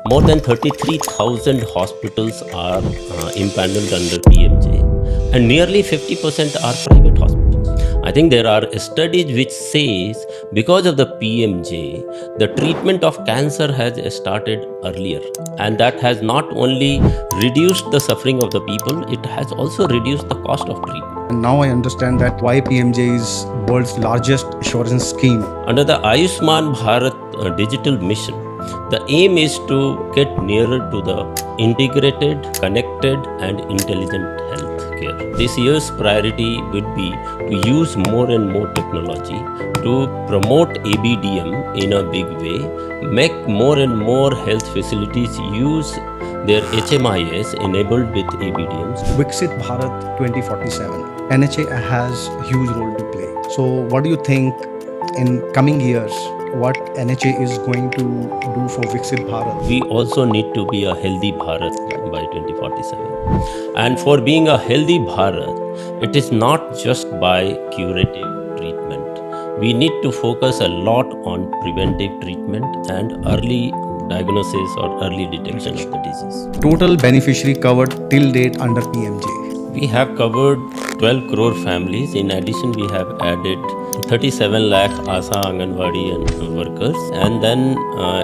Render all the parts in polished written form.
More than 33,000 hospitals are impaneled under PMJ, and nearly 50% are private hospitals. I think there are studies which says because of the PMJ, the treatment of cancer has started earlier, and that has not only reduced the suffering of the people, it has also reduced the cost of treatment. And now I understand that why PMJ is world's largest insurance scheme. Under the Ayushman Bharat Digital Mission, the aim is to get nearer to the integrated, connected and intelligent health care. This year's priority would be to use more and more technology to promote ABDM in a big way, make more and more health facilities use their HMIS enabled with ABDMs. Viksit Bharat 2047. NHA has huge role to play. So what do you think in coming years, what NHA is going to do for Viksit Bharat? We also need to be a healthy Bharat by 2047. And for being a healthy Bharat, it is not just by curative treatment. We need to focus a lot on preventive treatment and early diagnosis or early detection of the disease. Total beneficiary covered till date under PMJ. We have covered 12 crore families. In addition, we have added 37 lakh ASA, Anganwadi and workers, and then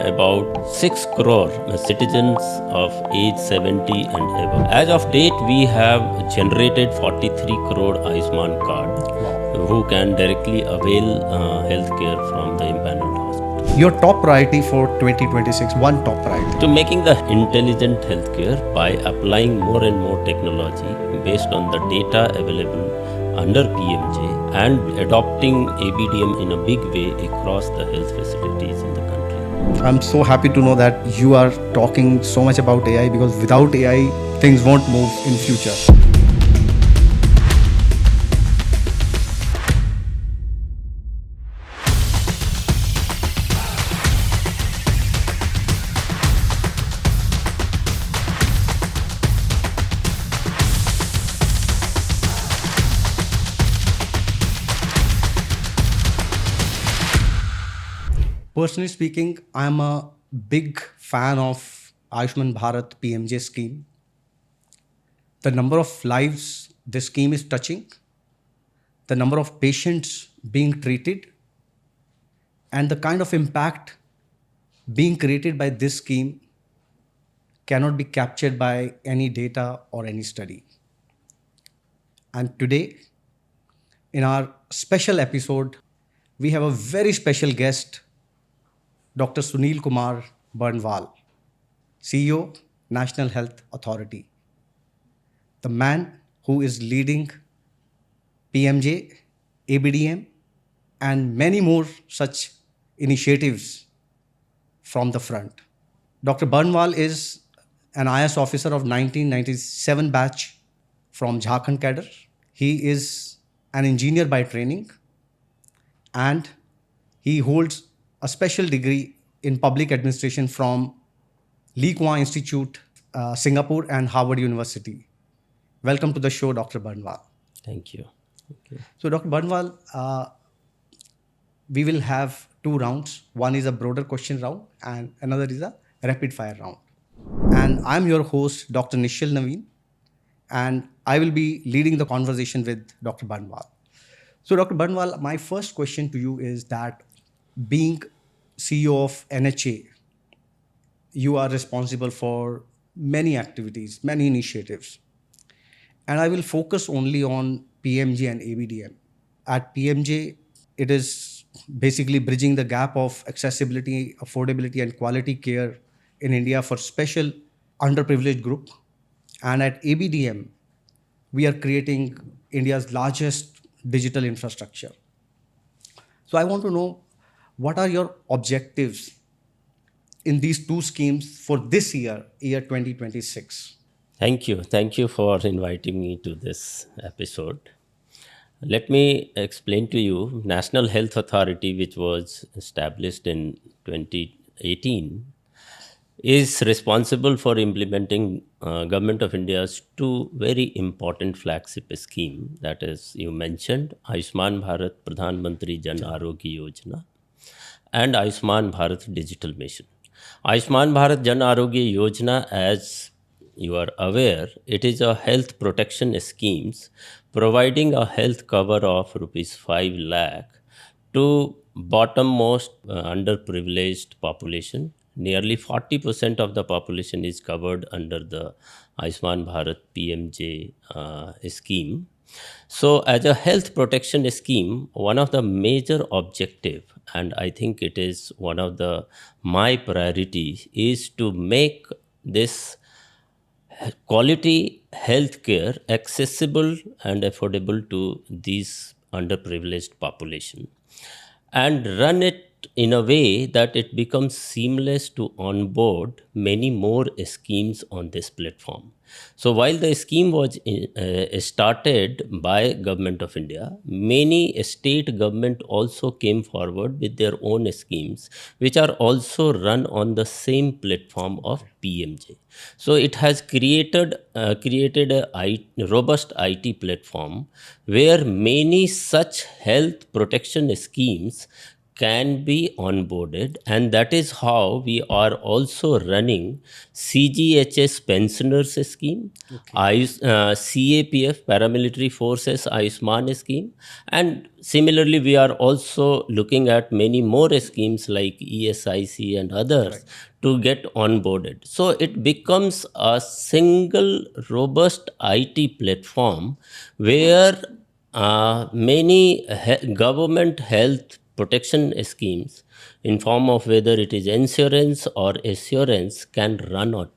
about 6 crore citizens of age 70 and above. As of date, we have generated 43 crore Ayushman card who can directly avail healthcare from the impaneled hospital. Your top priority for 2026, one top priority. To making the intelligent healthcare by applying more and more technology based on the data available under PMJ and adopting ABDM in a big way across the health facilities in the country. I'm so happy to know that you are talking so much about AI, because without AI, things won't move in future. Personally speaking, I am a big fan of Ayushman Bharat PMJ scheme. The number of lives this scheme is touching, the number of patients being treated, and the kind of impact being created by this scheme cannot be captured by any data or any study. And today, in our special episode, we have a very special guest, Dr. Sunil Kumar Barnwal, CEO, National Health Authority. The man who is leading PMJ, ABDM, and many more such initiatives from the front. Dr. Barnwal is an IS officer of 1997 batch from Jharkhand cadre. He is an engineer by training, and he holds a special degree in public administration from Lee Kuan Institute, Singapore, and Harvard University. Welcome to the show, Dr. Barnwal. Thank you. Okay. So, Dr. Barnwal, we will have two rounds. One is a broader question round, and another is a rapid fire round. And I'm your host, Dr. Nishil Naveen, and I will be leading the conversation with Dr. Barnwal. So, Dr. Barnwal, my first question to you is that being CEO of NHA, you are responsible for many activities, many initiatives. And I will focus only on PMJ and ABDM. At PMJ, it is basically bridging the gap of accessibility, affordability, and quality care in India for special underprivileged group. And at ABDM, we are creating India's largest digital infrastructure. So I want to know, what are your objectives in these two schemes for this year 2026? Thank you. Thank you for inviting me to this episode. Let me explain to you, National Health Authority, which was established in 2018, is responsible for implementing Government of India's two very important flagship scheme. That is, you mentioned, Ayushman Bharat Pradhan Mantri Jan Arogya Yojana and Ayushman Bharat Digital Mission. Ayushman Bharat Jan Arogya Yojana, as you are aware, it is a health protection schemes providing a health cover of rupees 5 lakh to bottommost underprivileged population. Nearly 40% of the population is covered under the Ayushman Bharat PMJ scheme. So, as a health protection scheme, one of the major objective, and I think it is one of the my priorities, is to make this quality healthcare accessible and affordable to these underprivileged population, and run it in a way that it becomes seamless to onboard many more schemes on this platform. So while the scheme was started by Government of India, many state government also came forward with their own schemes, which are also run on the same platform of PMJ. So it has created a robust IT platform where many such health protection schemes can be onboarded, and that is how we are also running CGHS pensioners scheme, CAPF paramilitary forces Ayushman scheme, and similarly we are also looking at many more schemes like ESIC and others to get onboarded. So it becomes a single robust IT platform where many government health protection schemes in form of whether it is insurance or assurance can run on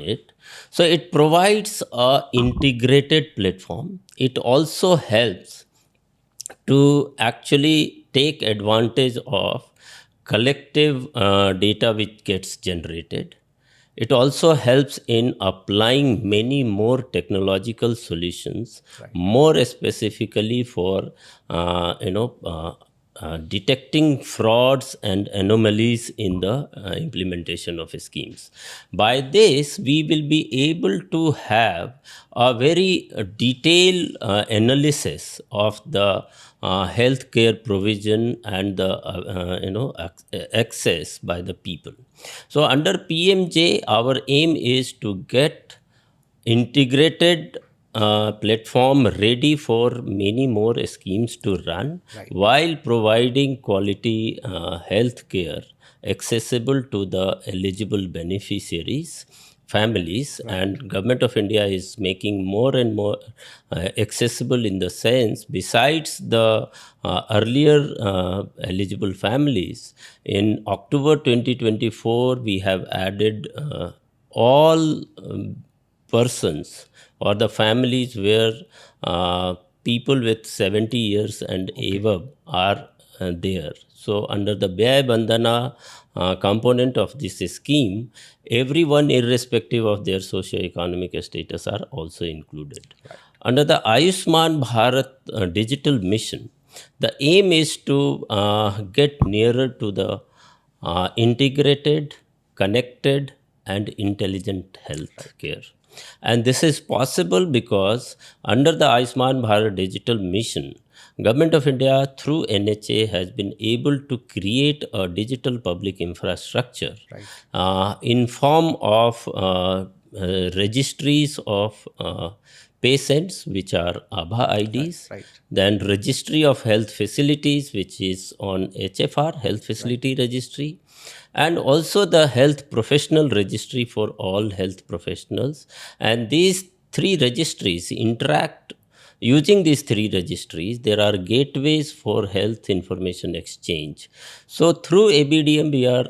it. So it provides a integrated platform. It also helps to actually take advantage of collective data which gets generated. It also helps in applying many more technological solutions, more specifically for detecting frauds and anomalies in the implementation of schemes. By this, we will be able to have a very detailed analysis of the healthcare provision and the access by the people. So under PMJ, our aim is to get integrated platform ready for many more schemes to run, while providing quality health care accessible to the eligible beneficiaries, families, and Government of India is making more and more accessible, in the sense, besides the earlier eligible families, in October 2024 we have added all persons or the families where people with 70 years and above are there. So under the Vyay Bandhana component of this scheme, everyone irrespective of their socio-economic status are also included. Under the Ayushman Bharat Digital Mission, the aim is to get nearer to the integrated, connected, and intelligent health care. And this is possible because under the Ayushman Bharat Digital Mission, Government of India through NHA has been able to create a digital public infrastructure in form of registries of patients, which are ABHA IDs, then registry of health facilities, which is on HFR, Health Facility Registry, and also the health professional registry for all health professionals. And these three registries interact. Using these three registries, there are gateways for health information exchange. So through ABDM, we are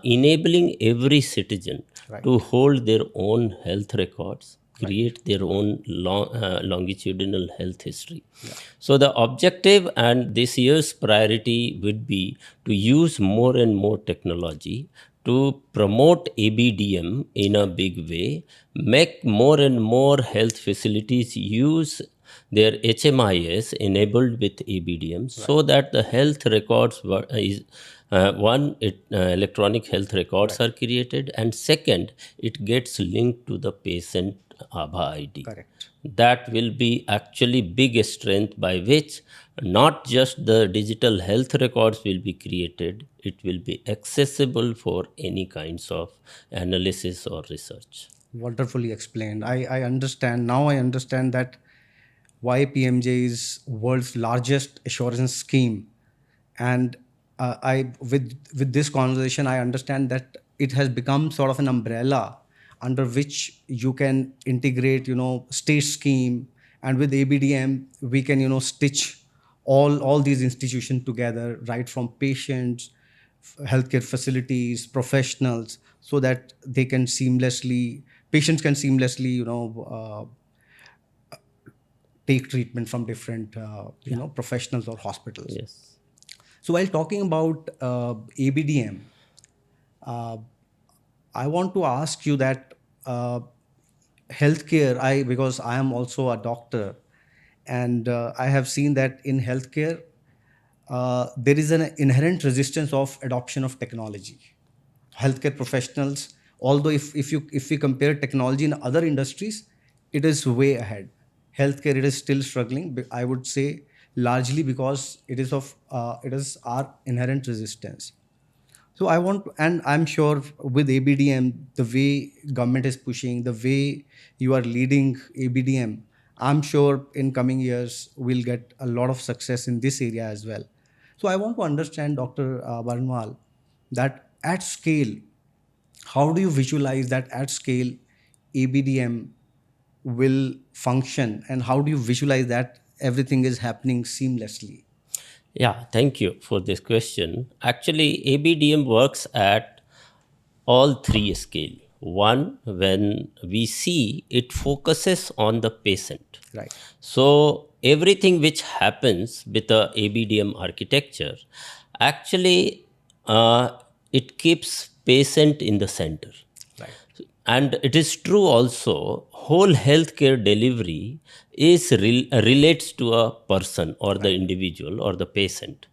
enabling every citizen to hold their own health records, create their own longitudinal health history. So the objective and this year's priority would be to use more and more technology to promote ABDM in a big way, make more and more health facilities use their HMIS enabled with ABDM, so that the health records is electronic health records are created, and second, it gets linked to the patient Abha ID. Correct. That will be actually big strength by which not just the digital health records will be created, it will be accessible for any kinds of analysis or research. Wonderfully explained. I understand. Now I understand that why PMJ is world's largest assurance scheme. And with this conversation, I understand that it has become sort of an umbrella under which you can integrate, state scheme, and with ABDM we can, stitch all these institutions together, right from patients, healthcare facilities, professionals, so that patients can seamlessly, take treatment from different, professionals or hospitals. Yes. So while talking about ABDM, uh, I want to ask you that healthcare, because I am also a doctor, and I have seen that in healthcare there is an inherent resistance of adoption of technology. Healthcare professionals, although if we compare technology in other industries, it is way ahead. Healthcare, it is still struggling, I would say, largely because it is our inherent resistance. So I want, and I'm sure with ABDM, the way government is pushing, the way you are leading ABDM, I'm sure in coming years we'll get a lot of success in this area as well. So I want to understand, Dr. Barnwal, that at scale, how do you visualize that at scale ABDM will function, and how do you visualize that everything is happening seamlessly? Yeah, thank you for this question. Actually, ABDM works at all three scale. One, when we see it focuses on the patient. Right. So everything which happens with the ABDM architecture, actually, it keeps patient in the center. Right. And it is true also, whole healthcare delivery is relates to a person or the individual or the patient.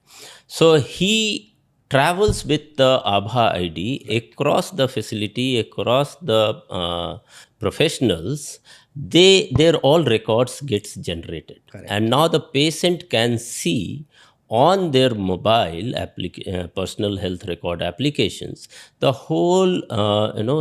So he travels with the Abha ID across the facility, across the professionals. Their all records gets generated. Correct. And now the patient can see on their mobile personal health record applications the whole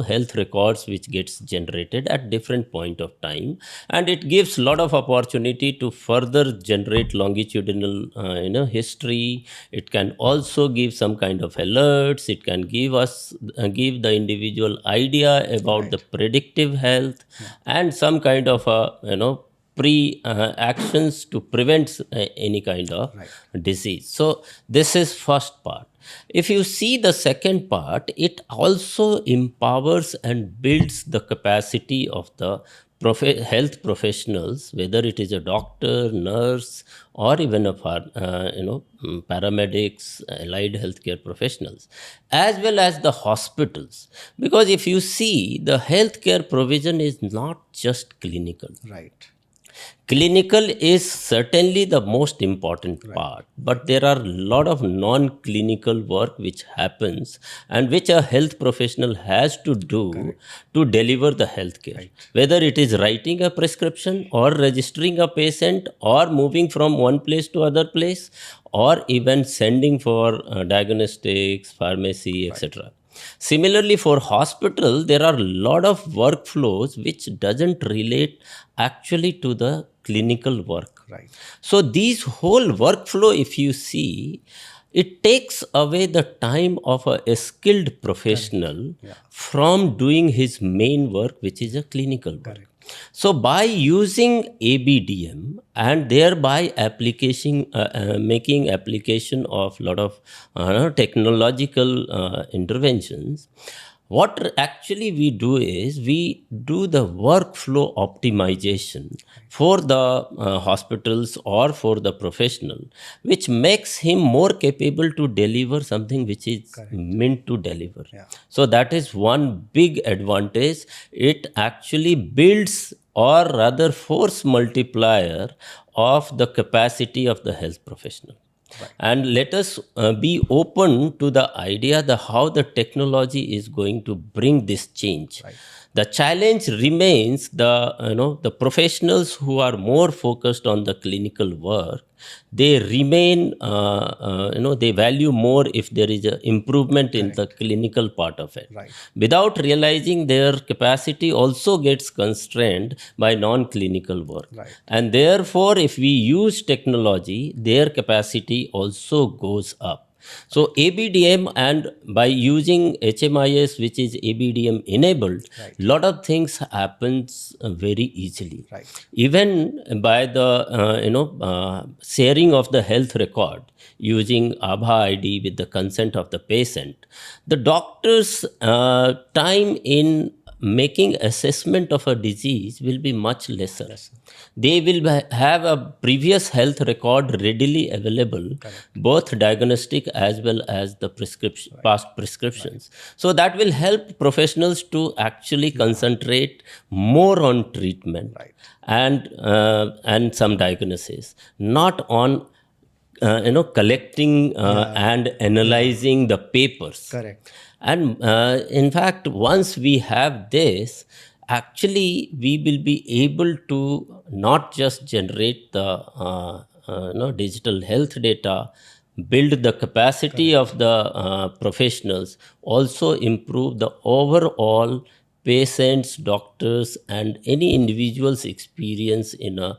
health records which gets generated at different point of time, and it gives lot of opportunity to further generate longitudinal history. It can also give some kind of alerts. It can give us give the individual idea about the predictive health and some kind of a pre actions to prevent any kind of disease. So this is first part. If you see the second part, it also empowers and builds the capacity of the health professionals, whether it is a doctor, nurse, or even a paramedics, allied healthcare professionals, as well as the hospitals. Because if you see, the healthcare provision is not just clinical. Right. Clinical is certainly the most important part, but there are a lot of non-clinical work which happens and which a health professional has to do to deliver the healthcare. Whether it is writing a prescription or registering a patient or moving from one place to other place or even sending for diagnostics, pharmacy, etc. Similarly, for hospital, there are a lot of workflows which doesn't relate actually to the clinical work. Right. So these whole workflow, if you see, it takes away the time of a skilled professional from doing his main work, which is a clinical work. So by using ABDM and thereby making application of lot of technological interventions, what actually we do is we do the workflow optimization for the hospitals or for the professional, which makes him more capable to deliver something which is meant to deliver. So that is one big advantage. It actually builds or rather force multiplier of the capacity of the health professional. And let us be open to the idea that how the technology is going to bring this change. The challenge remains the professionals who are more focused on the clinical work. They remain they value more if there is a improvement in the Correct. clinical part of it, Right. without realizing their capacity also gets constrained by non-clinical work. Right. And therefore, if we use technology, their capacity also goes up. So ABDM, and by using HMIS, which is ABDM enabled, Right. lot of things happens very easily. Right. Even by the sharing of the health record using Abha ID with the consent of the patient, the doctor's time in making assessment of a disease will be much lesser. Lesser. They will have a previous health record readily available, Correct. both diagnostic as well as the prescription, past prescriptions. So that will help professionals to actually concentrate more on treatment Right. and some diagnosis, not on collecting and analyzing the papers. Correct. And in fact, once we have this, actually we will be able to not just generate the digital health data, build the capacity of the professionals, also improve the overall patients, doctors, and any individual's experience in a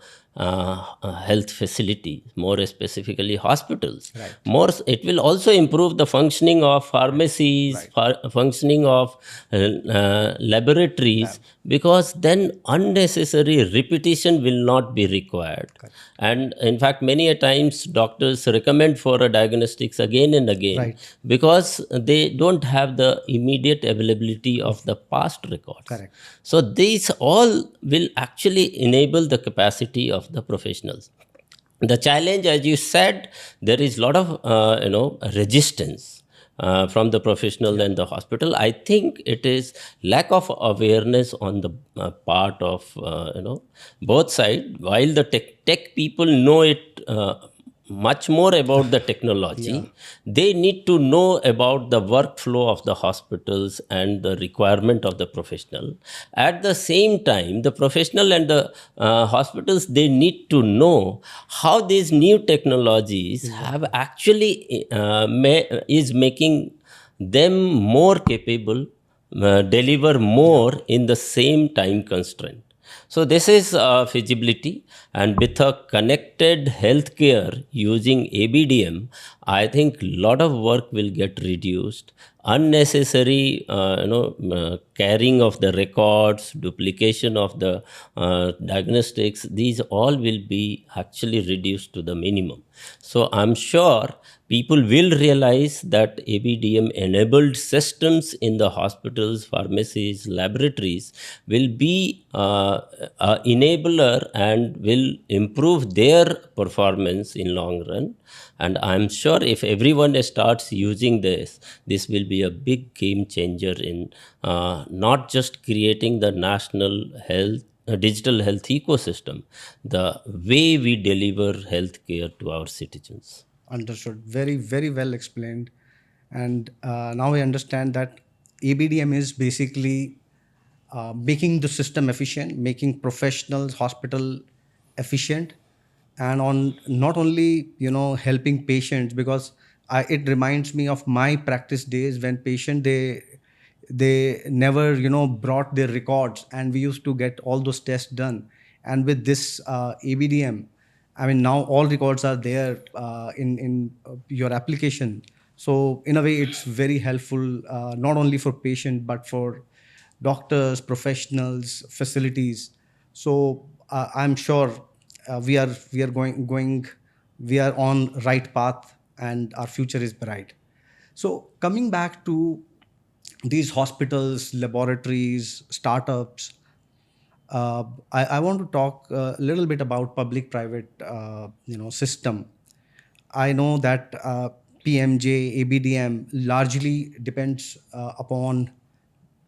health facility, more specifically hospitals. Right. It will also improve the functioning of pharmacies, functioning of laboratories, because then unnecessary repetition will not be required. And in fact, many a times doctors recommend for a diagnostics again and again, Right. because they don't have the immediate availability of the past records. Correct. So these all will actually enable the capacity of the professionals. The challenge, as you said, there is a lot of resistance from the professional and the hospital. I think it is lack of awareness on the part of both sides. While the tech people know it much more about the technology, they need to know about the workflow of the hospitals and the requirement of the professional. At the same time, the professional and the hospitals, they need to know how these new technologies have actually is making them more capable, deliver more in the same time constraint. So this is feasibility, and with a connected healthcare using ABDM, I think a lot of work will get reduced. Unnecessary, carrying of the records, duplication of the diagnostics, these all will be actually reduced to the minimum. So I'm sure people will realize that ABDM enabled systems in the hospitals, pharmacies, laboratories will be an enabler and will improve their performance in long run. And I'm sure if everyone starts using this, this will be a big game changer in not just creating the national health digital health ecosystem, the way we deliver healthcare to our citizens. Understood. Very, very well explained. And now I understand that ABDM is basically making the system efficient, making professionals, hospital efficient, and on not only helping patients, because it reminds me of my practice days when they never brought their records, and we used to get all those tests done. And with this ABDM, I mean, now all records are there in your application. So in a way, it's very helpful, not only for patient but for doctors, professionals, facilities. So I'm sure we are going we are on right path, and our future is bright. So coming back to these hospitals, laboratories, startups, I want to talk a little bit about public-private, system. I know that PMJ, ABDM largely depends upon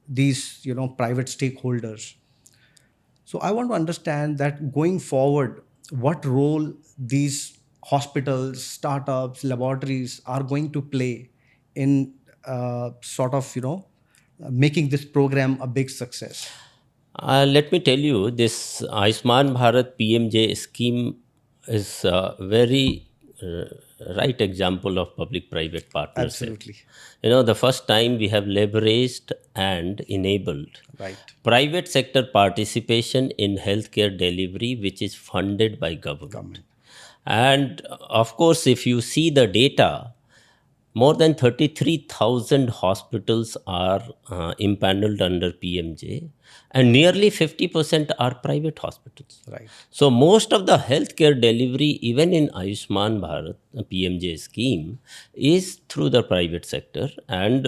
these, private stakeholders. So I want to understand that going forward, what role these hospitals, startups, laboratories are going to play in sort of, making this program a big success? Let me tell you, this Ayushman Bharat PMJ scheme is a very right example of public-private partnership. Absolutely. The first time we have leveraged and enabled Right. private sector participation in healthcare delivery, which is funded by government. Government. And of course, if you see the data, more than 33,000 hospitals are impaneled under PMJ, and nearly 50% are private hospitals. Right. So, most of the healthcare delivery, even in Ayushman Bharat PMJ scheme, is through the private sector. And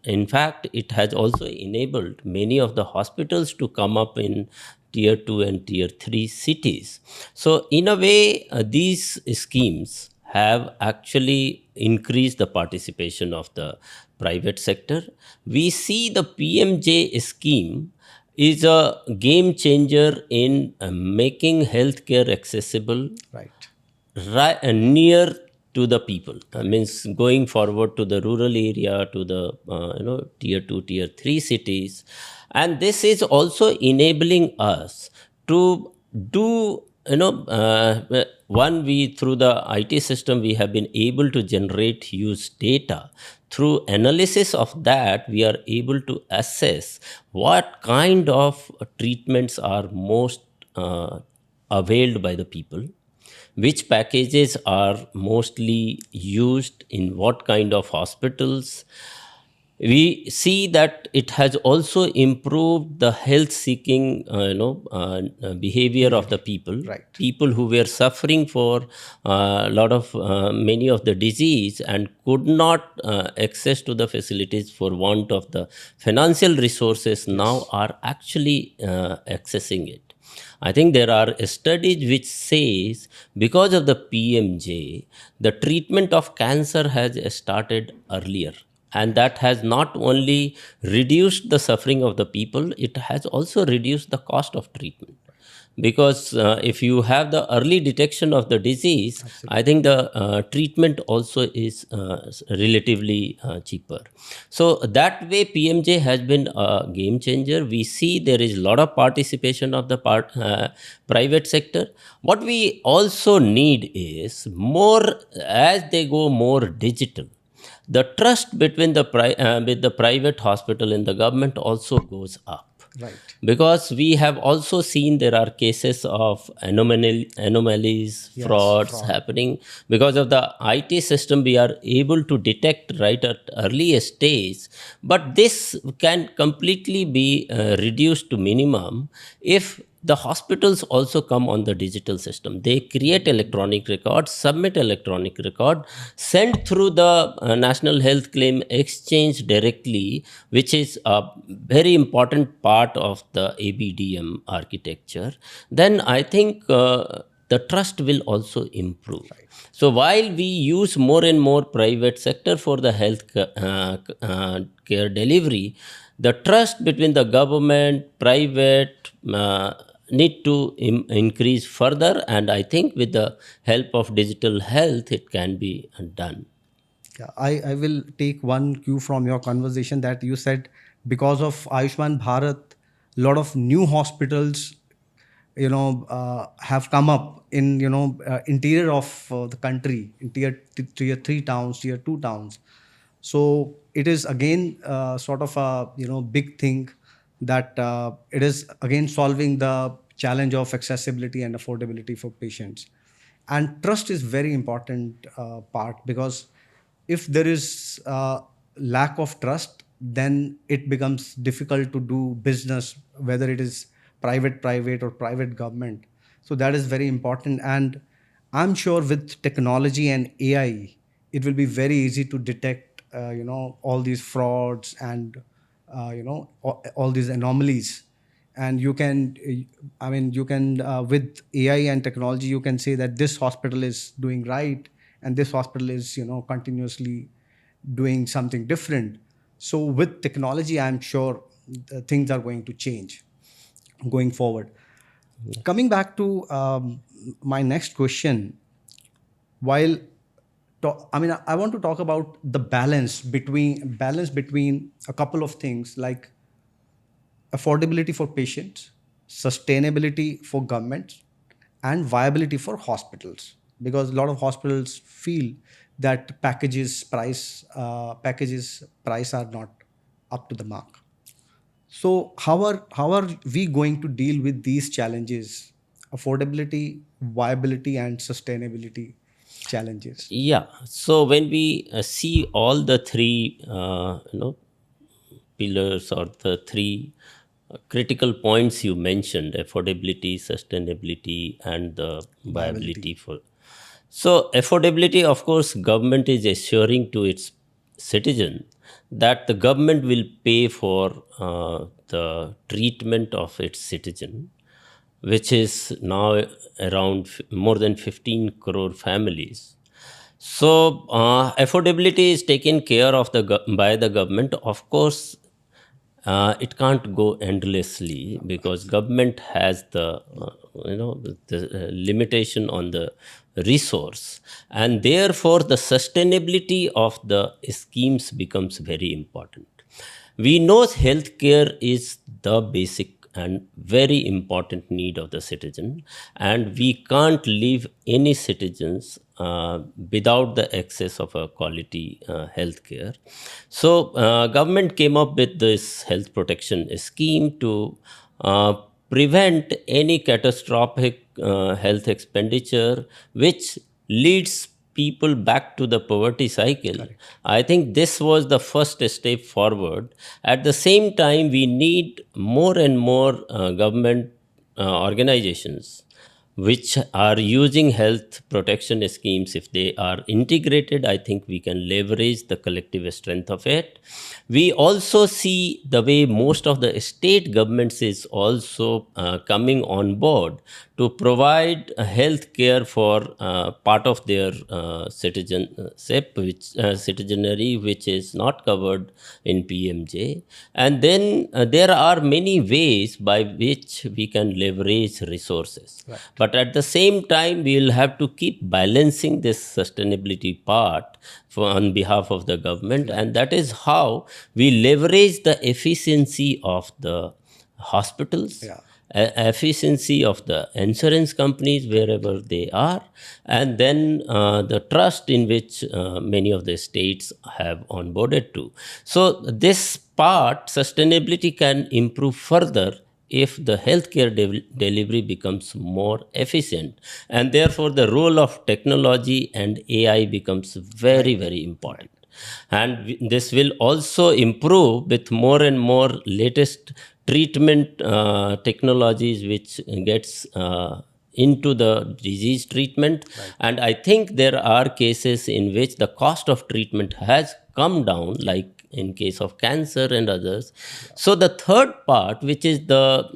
in fact, it has also enabled many of the hospitals to come up in tier 2 and tier 3 cities. So, in a way, these schemes have actually increased the participation of the private sector. We see the PMJ scheme is a game changer in making healthcare accessible Right. near to the people. Means going forward to the rural area, to the tier 2, tier 3 cities. And this is also enabling us to do, we through the IT system, we have been able to generate huge data. Through analysis of that, we are able to assess what kind of treatments are most availed by the people, which packages are mostly used in what kind of hospitals. We see that it has also improved the health seeking behavior of the people. Right. People who were suffering for a lot of many of the disease and could not access to the facilities for want of the financial resources, now are actually accessing it. I think there are studies which says because of the PMJ, the treatment of cancer has started earlier. And that has not only reduced the suffering of the people, it has also reduced the cost of treatment. Because if you have the early detection of the disease, I think the treatment also is relatively cheaper. So that way, PMJ has been a game changer. We see there is a lot of participation of the private sector. What we also need is more, as they go more digital, the trust between with the private hospital and the government also goes up. Right. Because we have also seen there are cases of anomalies, Yes, frauds fraud. happening. Because of the IT system, we are able to detect right at early stage. But this can completely be reduced to minimum if the hospitals also come on the digital system. They create electronic records, submit electronic record, send through the National Health Claim Exchange directly, which is a very important part of the ABDM architecture. Then I think the trust will also improve. Right. So while we use more and more private sector for the health care delivery, the trust between the government, private, need to increase further. And I think with the help of digital health, it can be done. Yeah, I will take one cue from your conversation that you said because of Ayushman Bharat, a lot of new hospitals, have come up in interior of the country, in tier 3 towns, tier 2 towns. So it is again sort of a big thing that it is again solving the challenge of accessibility and affordability for patients. And trust is very important part, because if there is lack of trust, then it becomes difficult to do business, whether it is private or private government. So that is very important. And I'm sure with technology and AI, it will be very easy to detect all these frauds and all these anomalies. And you can with AI and technology, you can say that this hospital is doing right and this hospital is continuously doing something different. So with technology, I'm sure things are going to change going forward. Coming back to my next question, while I want to talk about the balance between a couple of things like affordability for patients, sustainability for governments, and viability for hospitals. Because a lot of hospitals feel that packages price are not up to the mark. So how are we going to deal with these challenges? Affordability, viability, and sustainability challenges. Yeah. So when we see all the three, pillars or the three critical points you mentioned, affordability, sustainability, and the viability Viability. for. So affordability, of course, government is assuring to its citizen that the government will pay for the treatment of its citizen, which is now around more than 15 crore families. So affordability is taken care of by the government. Of course, it can't go endlessly because government has the limitation on the resource, and therefore the sustainability of the schemes becomes very important. We know healthcare is the basic and very important need of the citizen, and we can't leave any citizens without the access of a quality healthcare. So, government came up with this health protection scheme to uh, prevent any catastrophic health expenditure which leads people back to the poverty cycle. Correct. I think this was the first step forward. At the same time, we need more and more government organizations which are using health protection schemes. If they are integrated, I think we can leverage the collective strength of it. We also see the way most of the state governments is also coming on board to provide health care for part of their citizenship, which citizenry, which is not covered in PMJ. And then there are many ways by which we can leverage resources. Right. But at the same time, we will have to keep balancing this sustainability part on behalf of the government, and that is how we leverage the efficiency of the hospitals, Yeah. efficiency of the insurance companies wherever they are, and then the trust in which many of the states have onboarded to. So this part, sustainability, can improve further if the healthcare delivery becomes more efficient, and therefore the role of technology and AI becomes very, very important. And this will also improve with more and more latest treatment technologies which gets into the disease treatment. And I think there are cases in which the cost of treatment has come down, like in case of cancer and others. So the third part, which is the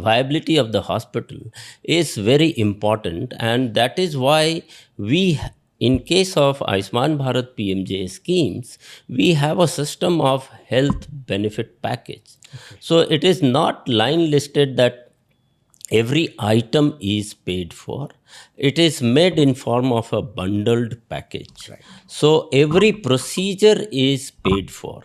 viability of the hospital, is very important, and that is why we, in case of Ayushman Bharat PMJ schemes, we have a system of health benefit package. So it is not line listed that every item is paid for. It is made in form of a bundled package. Right. So every procedure is paid for.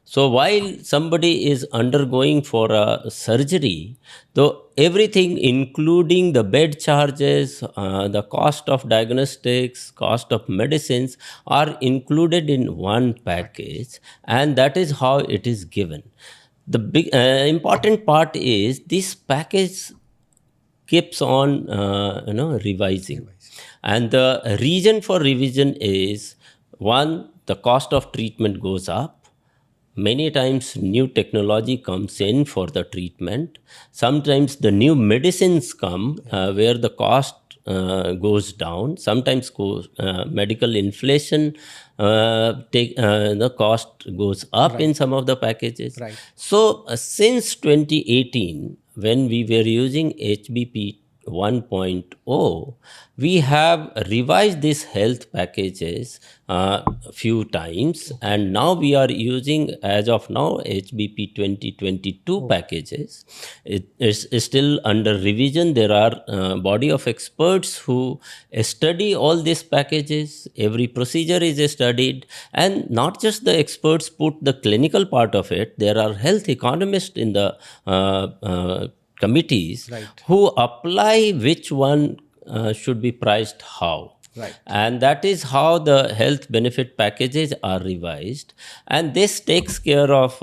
So while somebody is undergoing for a surgery, though everything including the bed charges, the cost of diagnostics, cost of medicines are included in one package, and that is how it is given. The big important part is this package keeps on revising, and the reason for revision is, one, the cost of treatment goes up. Many times new technology comes in for the treatment. Sometimes the new medicines come where the cost goes down. Sometimes medical inflation, the cost goes up in some of the packages. Right. So since 2018, when we were using HBP 1.0, we have revised these health packages a few times, and now we are using, as of now, HBP 2022 packages. It is still under revision. There are body of experts who study all these packages. Every procedure is studied, and not just the experts put the clinical part of it. There are health economists in the committees Right. who apply which one should be priced how. Right. And that is how the health benefit packages are revised. And this takes care of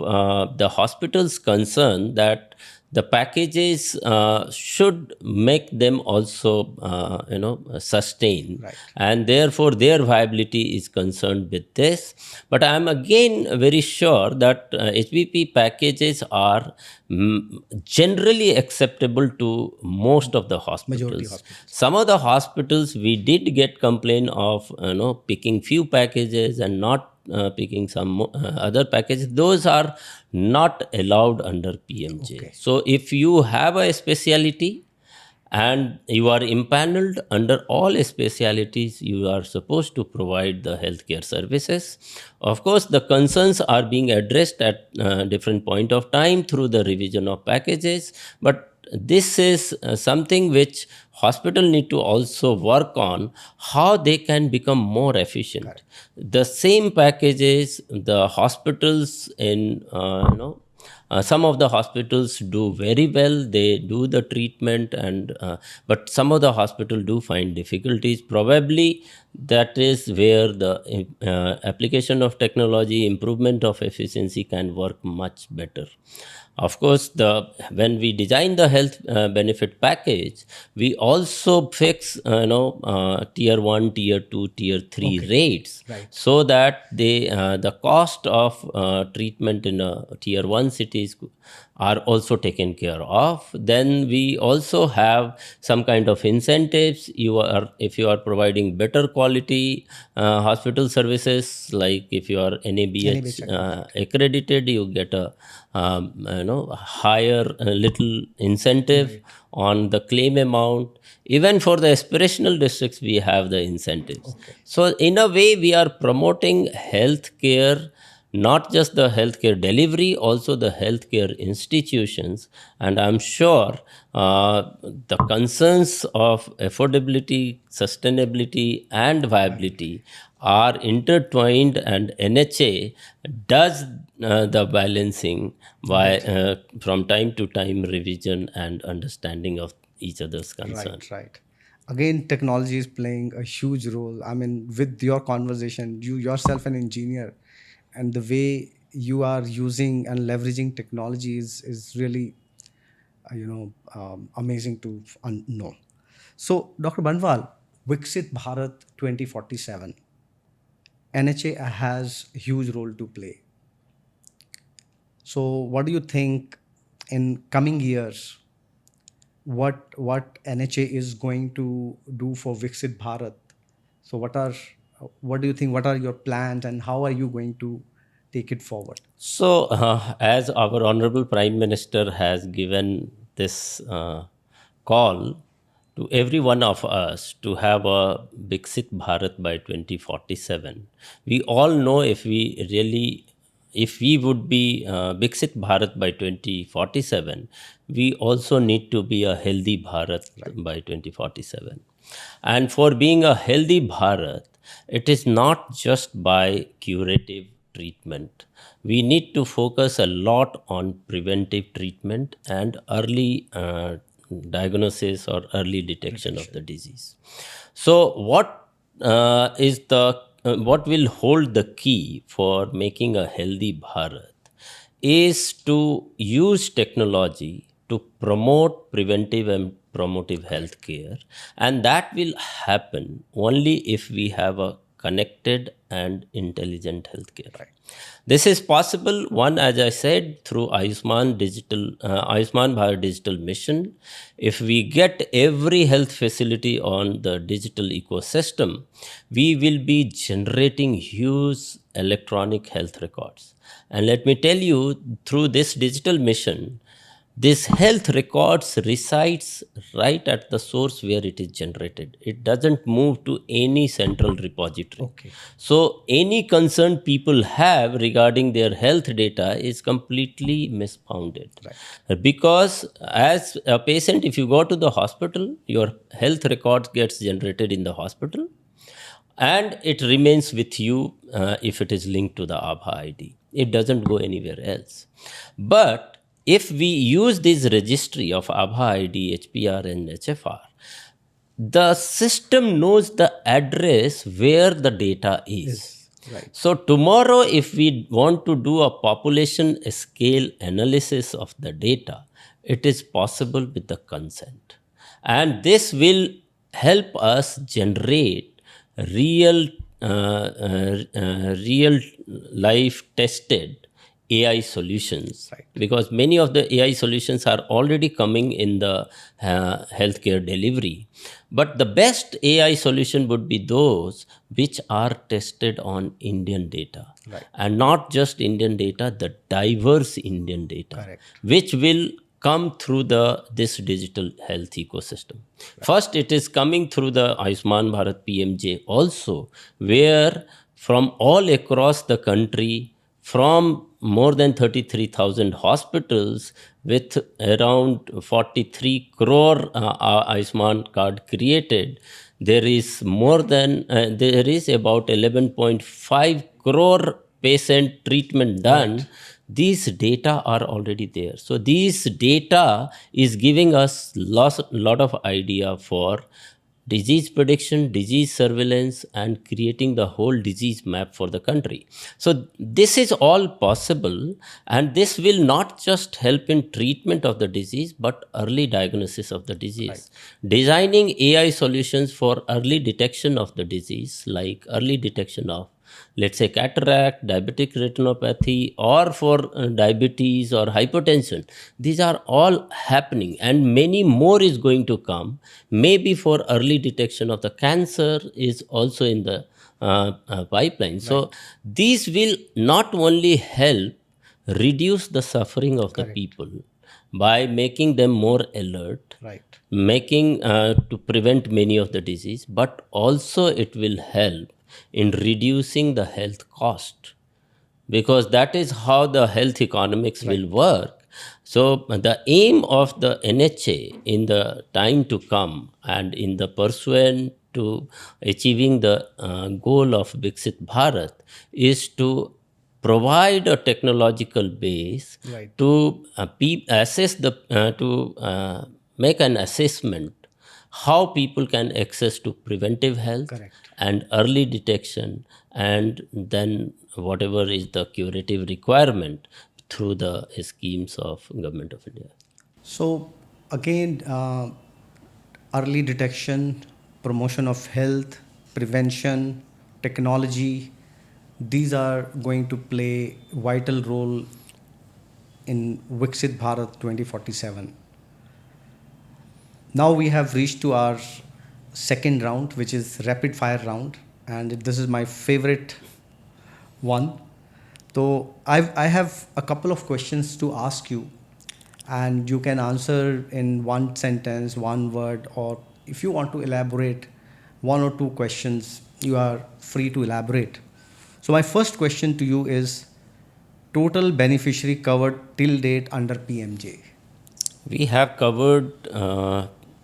the hospital's concern that the packages should make them also, sustain. Right. And therefore, their viability is concerned with this. But I am again very sure that HBP packages are generally acceptable to most of the hospitals. Majority hospitals. Some of the hospitals we did get complaint of picking few packages and not picking some other packages. Those are not allowed under PMJ. Okay. So if you have a specialty and you are impaneled under all specialities, you are supposed to provide the healthcare services. Of course, the concerns are being addressed at different point of time through the revision of packages, but this is something which hospital need to also work on, how they can become more efficient. The same packages, the hospitals in some of the hospitals do very well. They do the treatment, and but some of the hospitals do find difficulties. Probably that is where the application of technology, improvement of efficiency can work much better. Of course, when we design the health benefit package, we also fix tier 1, tier 2, tier 3 rates, Right. so that the cost of treatment in tier 1 cities are also taken care of. Then we also have some kind of incentives. If you are providing better quality hospital services, like if you are NABH accredited, you get a higher little incentive on the claim amount. Even for the aspirational districts, we have the incentives. So in a way, we are promoting healthcare, not just the healthcare delivery, also the healthcare institutions. And I'm sure the concerns of affordability, sustainability, and viability are intertwined, and NHA does the balancing by from time to time revision and understanding of each other's concern. Right. Again, technology is playing a huge role. I mean, with your conversation, you yourself an engineer, and the way you are using and leveraging technology is really, amazing to know. So, Dr. Barnwal, Viksit Bharat 2047, NHA has a huge role to play. So, what do you think in coming years? What NHA is going to do for Viksit Bharat? So, what do you think? What are your plans, and how are you going to take it forward? So, as our Honorable Prime Minister has given this call to every one of us to have a Viksit Bharat by 2047, we all know if we would be Viksit Bharat by 2047, we also need to be a healthy Bharat by 2047. And for being a healthy Bharat, it is not just by curative treatment. We need to focus a lot on preventive treatment and early diagnosis or early detection of the disease. So what will hold the key for making a healthy Bharat is to use technology to promote preventive and promotive health care, and that will happen only if we have a connected and intelligent healthcare. Right. This is possible, one, as I said, through Ayushman Bharat Digital Mission. If we get every health facility on the digital ecosystem, we will be generating huge electronic health records. And let me tell you, through this digital mission, This health records resides right at the source where it is generated. It doesn't move to any central repository. Okay. So any concern people have regarding their health data is completely misfounded. Because as a patient, if you go to the hospital, your health record gets generated in the hospital and it remains with you if it is linked to the Abha ID. It doesn't go anywhere else. But if we use this registry of Abha ID, HPR, and HFR, the system knows the address where the data is. Right. So tomorrow, if we want to do a population scale analysis of the data, it is possible with the consent. And this will help us generate real, real life tested AI solutions. Right. Because many of the AI solutions are already coming in the healthcare delivery. But the best AI solution would be those which are tested on Indian data. Right. And not just Indian data, the diverse Indian data, Correct. which will come through this digital health ecosystem. First, it is coming through the Ayushman Bharat PMJ also, where from all across the country, from more than 33,000 hospitals with around 43 crore Ayushman card created, there is about 11.5 crore patient treatment done. Right. These data are already there. So these data is giving us lot of idea for disease prediction, disease surveillance, and creating the whole disease map for the country. So this is all possible, and this will not just help in treatment of the disease, but early diagnosis of the disease. Right. Designing AI solutions for early detection of the disease, like early detection of, let's say, cataract, diabetic retinopathy, or for diabetes or hypertension. These are all happening, and many more is going to come. Maybe for early detection of the cancer is also in the pipeline. Right. So these will not only help reduce the suffering of Correct. The people by making them more alert, right, making to prevent many of the disease, but also it will help in reducing the health cost, because that is how the health economics Right. will work. So the aim of the NHA in the time to come and in the pursuant to achieving the goal of Viksit Bharat is to provide a technological base Right. to assess make an assessment how people can access to preventive health Correct. And early detection, and then whatever is the curative requirement through the schemes of Government of India. So again, early detection, promotion of health, prevention, technology, these are going to play vital role in Viksit Bharat 2047. Now we have reached to our second round, which is rapid fire round, and this is my favorite one. So I have a couple of questions to ask you, and you can answer in one sentence, one word, or if you want to elaborate one or two questions, you are free to elaborate. So my first question to you is total beneficiary covered till date under PMJ. We have covered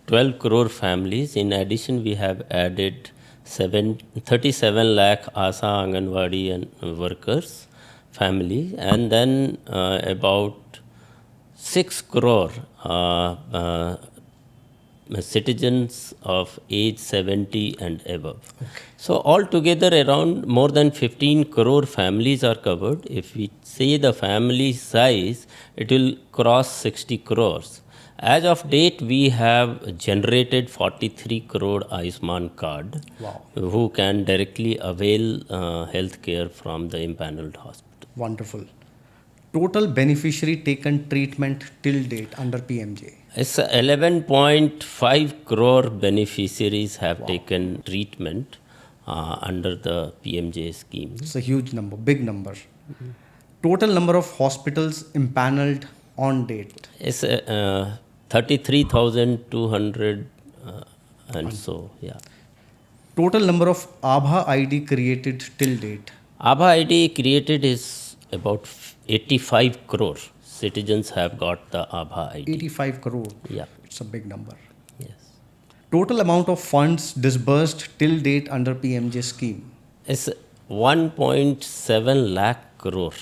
12 crore families. In addition, we have added 37 lakh ASA, Anganwadi and workers family, and then about 6 crore citizens of age 70 and above. Okay. So altogether around more than 15 crore families are covered. If we say the family size, it will cross 60 crores. As of date, we have generated 43 crore Ayushman card wow. who can directly avail healthcare from the empaneled hospital. Wonderful. Total beneficiary taken treatment till date under PMJ. It's 11.5 crore beneficiaries have wow. taken treatment under the PMJ scheme. It's a huge number, big number. Mm-hmm. Total number of hospitals empaneled on date? It's 33,200 and so, yeah. Total number of Abha ID created till date? ABHA ID created is about 85 crore. Citizens have got the ABHA ID. 85 crore. Yeah. It's a big number. Yes. Total amount of funds disbursed till date under PMJ scheme? It's 1.7 lakh crore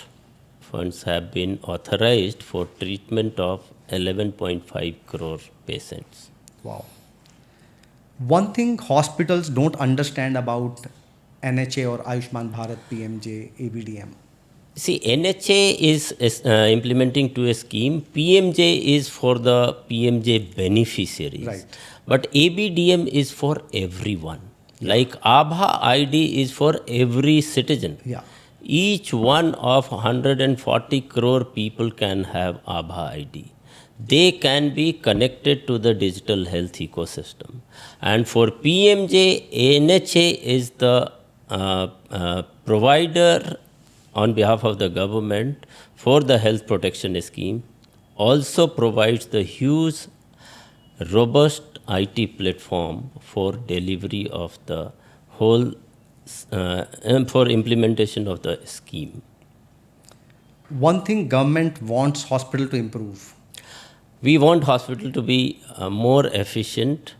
funds have been authorized for treatment of 11.5 crore patients. Wow. One thing hospitals don't understand about NHA or Ayushman Bharat PMJ ABDM. See, NHA is implementing to a scheme. PMJ is for the PMJ beneficiaries. Right. But ABDM is for everyone. Like ABHA ID is for every citizen. Yeah. Each one of 140 crore people can have ABHA ID. They can be connected to the digital health ecosystem. And for PMJ, NHA is the provider on behalf of the government for the health protection scheme, also provides the huge, robust IT platform for delivery of the whole, for implementation of the scheme. One thing government wants hospital to improve. We want hospital to be more efficient,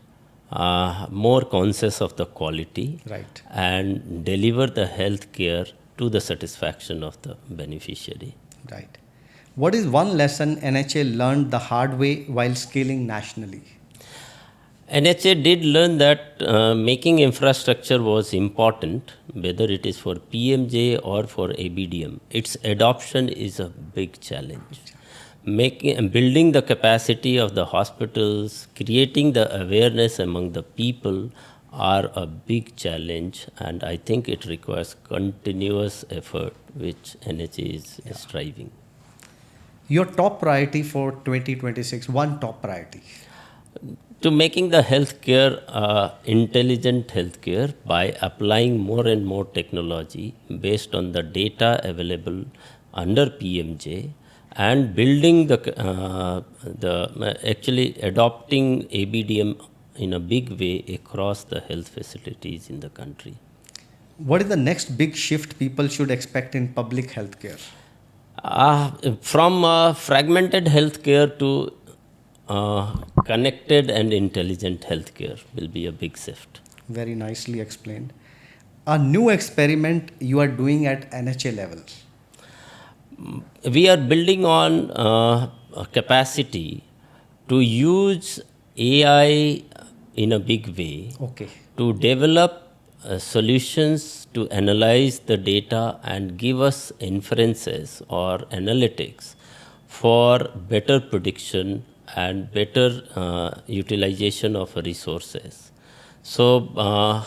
more conscious of the quality, Right. and deliver the health care to the satisfaction of the beneficiary. Right. What is one lesson NHA learned the hard way while scaling nationally? NHA did learn that making infrastructure was important, whether it is for PMJ or for ABDM. Its adoption is a big challenge. Building the capacity of the hospitals, creating the awareness among the people are a big challenge, and I think it requires continuous effort, which NHA is striving. Your top priority for 2026, one top priority. To making the healthcare intelligent healthcare by applying more and more technology based on the data available under PMJ, and building actually adopting ABDM in a big way across the health facilities in the country. What is the next big shift people should expect in public healthcare? From fragmented healthcare to connected and intelligent healthcare will be a big shift. Very nicely explained. A new experiment you are doing at NHA level. We are building on a capacity to use AI in a big way Okay. to develop solutions to analyze the data and give us inferences or analytics for better prediction and better utilization of resources. So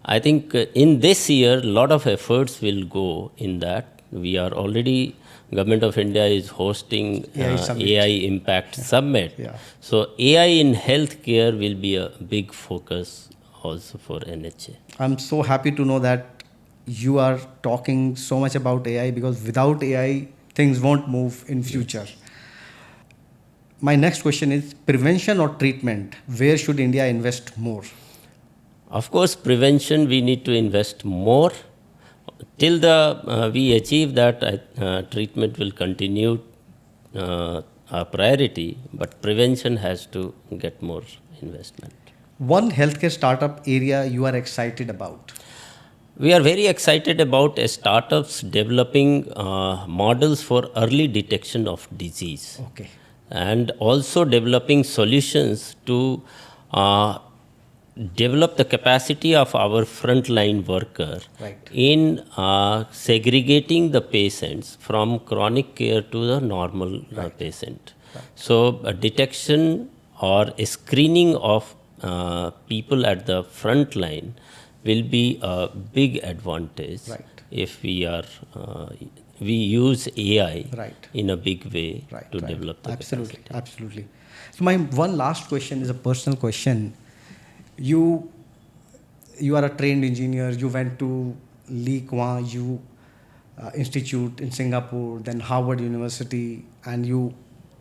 I think in this year, a lot of efforts will go in that. We are already, Government of India is hosting AI Impact Summit. Yeah. So AI in healthcare will be a big focus also for NHA. I'm so happy to know that you are talking so much about AI, because without AI, things won't move in future. My next question is prevention or treatment? Where should India invest more? Of course, prevention we need to invest more. Till we achieve that, treatment will continue our priority, but prevention has to get more investment. One healthcare startup area you are excited about? We are very excited about startups developing models for early detection of disease. Okay. And also developing solutions to develop the capacity of our frontline worker in segregating the patients from chronic care to the normal patient. So detection or screening of people at the front line will be a big advantage if we use AI in a big way to develop the capacity. Absolutely. So my one last question is a personal question. You are a trained engineer. You went to Lee Kuan Yew Institute in Singapore, then Harvard University, and you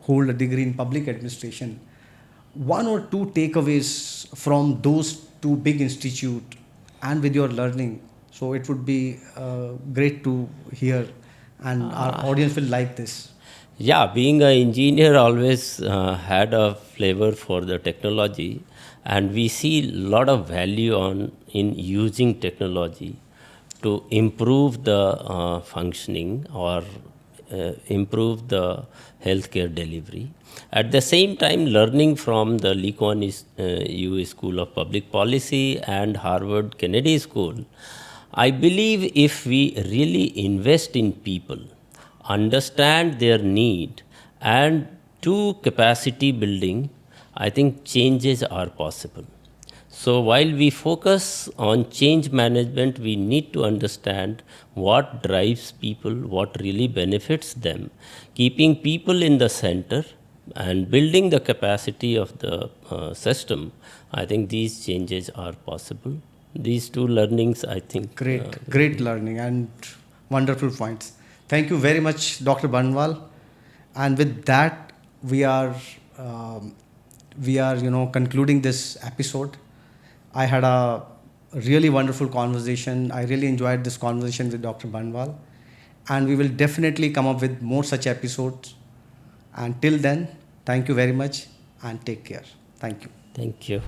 hold a degree in public administration. One or two takeaways from those two big institute and with your learning. So it would be great to hear, and our audience will like this. Yeah, being an engineer always had a flavor for the technology, and we see a lot of value in using technology to improve the functioning or improve the healthcare delivery. At the same time, learning from the Lee Kuan Yew School of Public Policy and Harvard Kennedy School, I believe if we really invest in people, understand their need, and do capacity building, I think changes are possible. So while we focus on change management, we need to understand what drives people, what really benefits them, keeping people in the center and building the capacity of the system. I think these changes are possible. These two learnings, I think. Great learning and wonderful points. Thank you very much, Dr. Barnwal. And with that, we are concluding this episode. I had a really wonderful conversation. I really enjoyed this conversation with Dr. Barnwal, and we will definitely come up with more such episodes. And till then, thank you very much and take care. Thank you. Thank you.